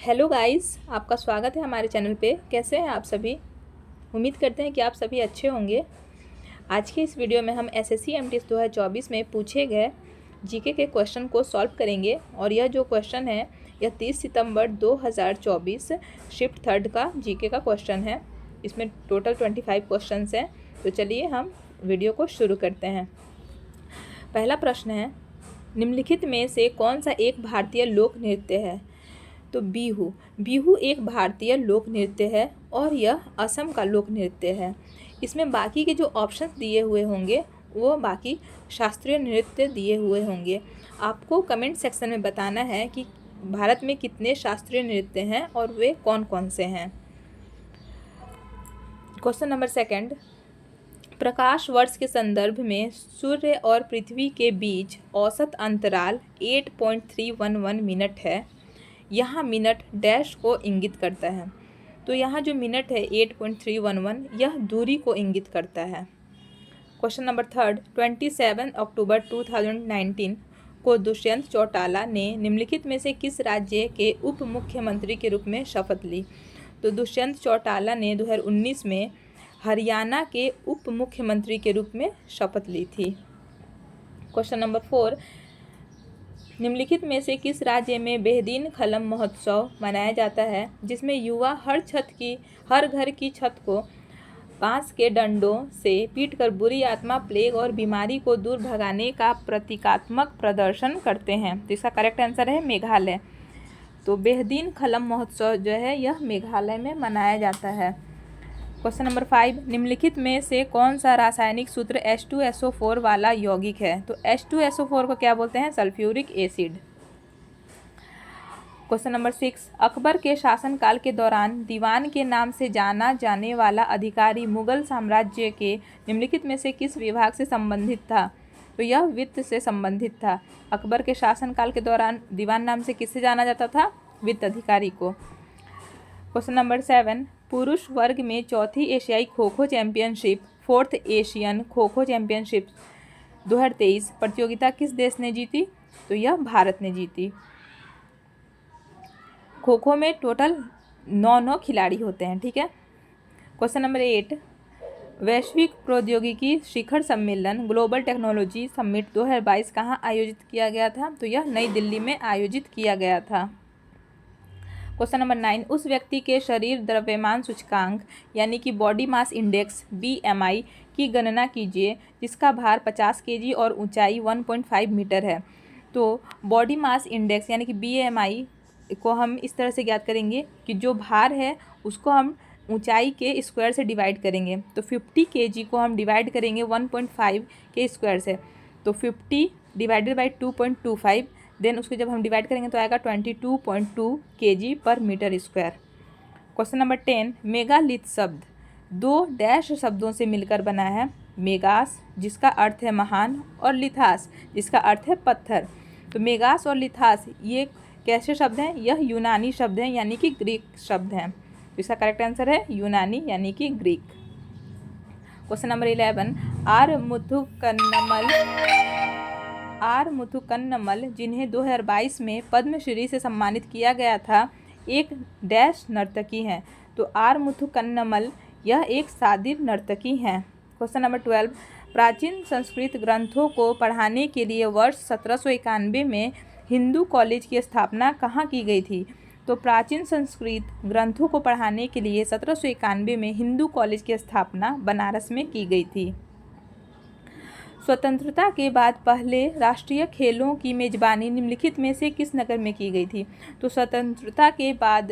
Hello guys, आपका स्वागत है हमारे चैनल पे। कैसे हैं आप सभी? उम्मीद करते हैं कि आप सभी अच्छे होंगे। आज के इस वीडियो में हम एसएससी एमटीएस 2024 में पूछे गए जीके के क्वेश्चन को सॉल्व करेंगे। और यह जो क्वेश्चन है यह 30 सितंबर 2024 शिफ्ट थर्ड का जीके का क्वेश्चन है। इसमें टोटल 25 क्वेश्चन हैं। तो चलिए हम वीडियो को शुरू करते हैं। पहला प्रश्न है, निम्नलिखित में से कौन सा एक भारतीय लोक नृत्य है? तो बिहू। बिहू एक भारतीय लोक नृत्य है और यह असम का लोक नृत्य है। इसमें बाकी के जो ऑप्शंस दिए हुए होंगे वो बाकी शास्त्रीय नृत्य दिए हुए होंगे। आपको कमेंट सेक्शन में बताना है कि भारत में कितने शास्त्रीय नृत्य हैं और वे कौन कौन से हैं। क्वेश्चन नंबर सेकंड, प्रकाश वर्ष के संदर्भ में सूर्य और पृथ्वी के बीच औसत अंतराल 8.311 मिनट है। यहाँ मिनट डैश को इंगित करता है। तो यहाँ जो मिनट है 8.311 यह दूरी को इंगित करता है। क्वेश्चन नंबर थर्ड, 27 अक्टूबर 2019 को दुष्यंत चौटाला ने निम्नलिखित में से किस राज्य के उप मुख्यमंत्री के रूप में शपथ ली? तो दुष्यंत चौटाला ने 2019 में हरियाणा के उप मुख्यमंत्री के रूप में शपथ ली थी। क्वेश्चन नंबर फोर, निम्नलिखित में से किस राज्य में बेहदीन खलम महोत्सव मनाया जाता है जिसमें युवा हर घर की छत को बांस के डंडों से पीटकर बुरी आत्मा, प्लेग और बीमारी को दूर भगाने का प्रतीकात्मक प्रदर्शन करते हैं? तो इसका करेक्ट आंसर है मेघालय। तो बेहदीन खलम महोत्सव जो है यह मेघालय में मनाया जाता है। क्वेश्चन नंबर 5, निम्नलिखित में से कौन सा रासायनिक सूत्र H2SO4 वाला यौगिक है? तो H2SO4 को क्या बोलते हैं? Sulphuric acid. Question number 6, Akbar के शासनकाल के दौरान दीवान के नाम से जाना जाने वाला अधिकारी मुगल साम्राज्य के निम्नलिखित में से किस विभाग से संबंधित था? तो यह वित्त से संबंधित था। अकबर के शासनकाल के दौरान दीवान नाम से किससे जाना जाता था? वित्त अधिकारी को। क्वेश्चन नंबर 7, पुरुष वर्ग में चौथी एशियाई kho kho championship, fourth Asian kho kho championship 2023 प्रतियोगिता किस देश ने जीती? तो यह भारत ने जीती। खो खो में टोटल 9 खिलाड़ी होते हैं, ठीक है। क्वेश्चन नंबर 8, वैश्विक प्रौद्योगिकी शिखर सम्मेलन ग्लोबल टेक्नोलॉजी समिट 2022 कहाँ आयोजित किया गया था? तो यह नई दिल्ली में आयोजित किया गया था। क्वेश्चन नंबर 9, उस व्यक्ति के शरीर द्रव्यमान सूचकांक यानी कि बॉडी मास इंडेक्स BMI की गणना कीजिए जिसका भार 50 kg और ऊंचाई 1.5 मीटर है। तो बॉडी मास इंडेक्स यानी कि BMI को हम इस तरह से ज्ञात करेंगे कि जो भार है उसको हम ऊंचाई के स्क्वायर से डिवाइड करेंगे। तो 50 kg को हम डिवाइड करेंगे 1.5 के स्क्वायर से, तो 50 डिवाइडेड बाई 2.25, देन उसको जब हम डिवाइड करेंगे तो आएगा 22.2 kg पर metre square. Question number 10, megalith शब्द 2 डैश शब्दों से मिलकर बना है। मेगास जिसका अर्थ है महान और लिथास जिसका अर्थ है पत्थर। तो मेगास और लिथास ये कैसे शब्द हैं? यह यूनानी शब्द हैं यानी कि ग्रीक शब्द हैं। तो इसका करेक्ट आंसर है यूनानी यानी कि ग्रीक। क्वेश्चन नंबर 11, आर मुथुकन्नमल जिन्हें 2022 में पद्मश्री से सम्मानित किया गया था एक डैश नर्तकी हैं। तो आर मुथुकन्नमल यह एक सादिर नर्तकी हैं। क्वेश्चन नंबर 12, प्राचीन संस्कृत ग्रंथों को पढ़ाने के लिए वर्ष 1791 में हिंदू कॉलेज की स्थापना कहाँ की गई थी? तो प्राचीन संस्कृत ग्रंथों को पढ़ाने के लिए 1791 में हिंदू कॉलेज की स्थापना बनारस में की गई थी। स्वतंत्रता के बाद पहले राष्ट्रीय खेलों की मेजबानी निम्नलिखित में से किस नगर में की गई थी? तो स्वतंत्रता के बाद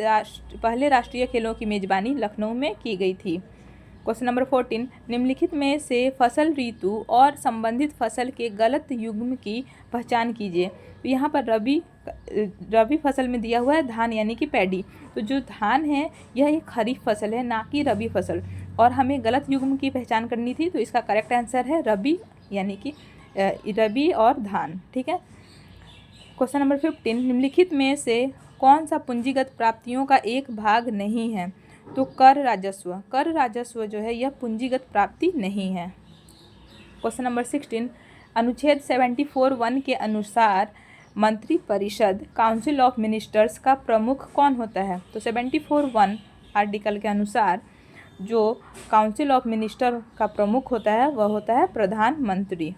पहले राष्ट्रीय खेलों की मेजबानी लखनऊ में की गई थी। क्वेश्चन नंबर 14, निम्नलिखित में से फसल ऋतु और संबंधित फसल के गलत युग्म की पहचान कीजिए। तो यहाँ पर रबी फसल में दिया हुआ है धान यानी कि पैडी। तो जो धान है यह एक खरीफ फसल है ना कि रबी फसल, और हमें गलत युग्म की पहचान करनी थी। तो इसका करेक्ट आंसर है रबी यानी कि रबी और धान, ठीक है। क्वेश्चन नंबर 15, निम्नलिखित में से कौन सा पूंजीगत प्राप्तियों का एक भाग नहीं है? तो कर राजस्व जो है यह पूंजीगत प्राप्ति नहीं है। क्वेश्चन नंबर 16, अनुच्छेद 74(1) के अनुसार मंत्रिपरिषद काउंसिल ऑफ मिनिस्टर्स का प्रमुख कौन होता है? तो 74(1) आर्टिकल के अनुसार जो काउंसिल ऑफ मिनिस्टर का प्रमुख होता है वह होता है प्रधानमंत्री।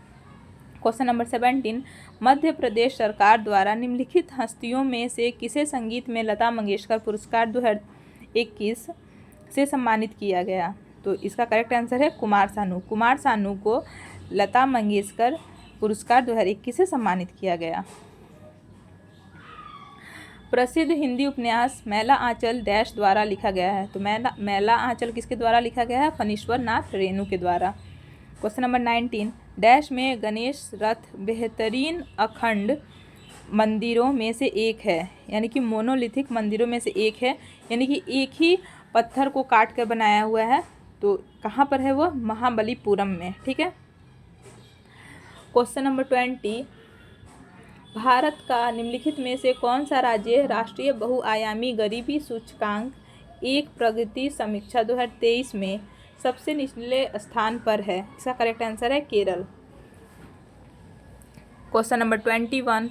क्वेश्चन नंबर 17, मध्य प्रदेश सरकार द्वारा निम्नलिखित हस्तियों में से किसे संगीत में लता मंगेशकर पुरस्कार 2021 से सम्मानित किया गया? तो इसका करेक्ट आंसर है कुमार सानू। कुमार सानू को लता मंगेशकर पुरस्कार 2021 से सम्मानित किया गया। प्रसिद्ध हिंदी उपन्यास मैला आंचल डैश द्वारा लिखा गया है? तो मैला आंचल किसके द्वारा लिखा गया है? फणीश्वर नाथ रेणु के द्वारा। क्वेश्चन नंबर 19, डैश में गणेश रथ बेहतरीन अखंड मंदिरों में से एक है, यानी कि मोनोलिथिक मंदिरों में से एक है, यानी कि एक ही पत्थर को काट कर बनाया हुआ है। तो कहाँ पर है वो? महाबलीपुरम में। ठीक है। क्वेश्चन नंबर 20, भारत का निम्नलिखित में से कौन सा राज्य राष्ट्रीय बहुआयामी गरीबी सूचकांक 1 प्रगति समीक्षा 2023 में सबसे निचले स्थान पर है? इसका करेक्ट आंसर है केरल। क्वेश्चन नंबर 21,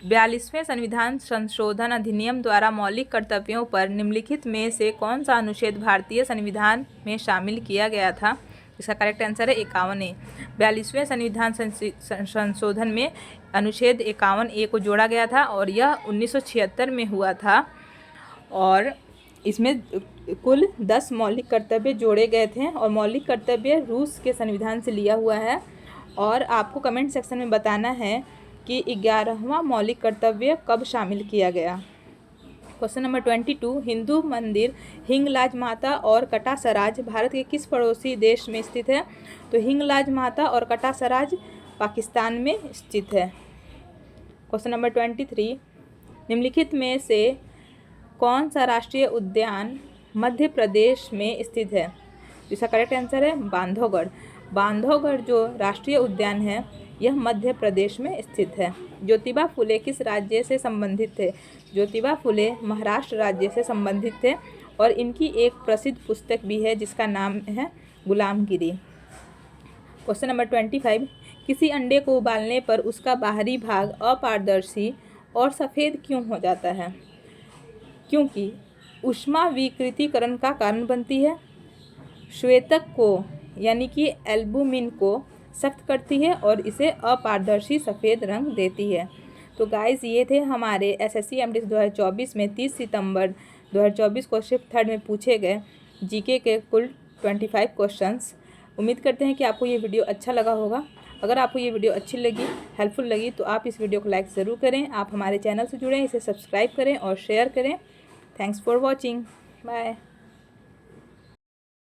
42वें संविधान संशोधन अधिनियम द्वारा मौलिक कर्तव्यों पर निम्नलिखित में से कौन सा अनुच्छेद भारतीय संविधान में शामिल किया गया था? इसका करेक्ट आंसर है 51A। 42वें संविधान संशोधन में अनुच्छेद 51A को जोड़ा गया था और यह 1976 में हुआ था और इसमें कुल 10 मौलिक कर्तव्य जोड़े गए थे और मौलिक कर्तव्य रूस के संविधान से लिया हुआ है। और आपको कमेंट सेक्शन में बताना है कि 11वां मौलिक कर्तव्य कब शामिल किया गया। क्वेश्चन नंबर 22, हिंदू मंदिर हिंगलाज माता और कटासराज भारत के किस पड़ोसी देश में स्थित है? तो हिंगलाज माता और कटासराज पाकिस्तान में स्थित है। क्वेश्चन नंबर 23, निम्नलिखित में से कौन सा राष्ट्रीय उद्यान मध्य प्रदेश में स्थित है? इसका करेक्ट आंसर है बांधवगढ़। बांधवगढ़ जो राष्ट्रीय उद्यान है यह मध्य प्रदेश में स्थित है। ज्योतिबा फुले किस राज्य से संबंधित थे? ज्योतिबा फुले महाराष्ट्र राज्य से संबंधित थे और इनकी एक प्रसिद्ध पुस्तक भी है जिसका नाम है गुलामगिरी। क्वेश्चन नंबर 25, किसी अंडे को उबालने पर उसका बाहरी भाग अपारदर्शी और सफ़ेद क्यों हो जाता है? क्योंकि ऊष्मा विकृतीकरण का कारण बनती है, श्वेतक को यानी कि एल्बुमिन को सख्त करती है और इसे अपारदर्शी सफ़ेद रंग देती है। तो गाइस ये थे हमारे एसएससी एमटीएस 2024 में 30 सितंबर 2024 को शिफ्ट 3 में पूछे गए जीके के कुल 25 क्वेश्चंस। उम्मीद करते हैं कि आपको ये वीडियो अच्छा लगा होगा। अगर आपको ये वीडियो अच्छी लगी, हेल्पफुल लगी तो आप इस वीडियो को लाइक ज़रूर करें। आप हमारे चैनल से जुड़ें, इसे सब्सक्राइब करें और शेयर करें। Thanks for watching. बाय।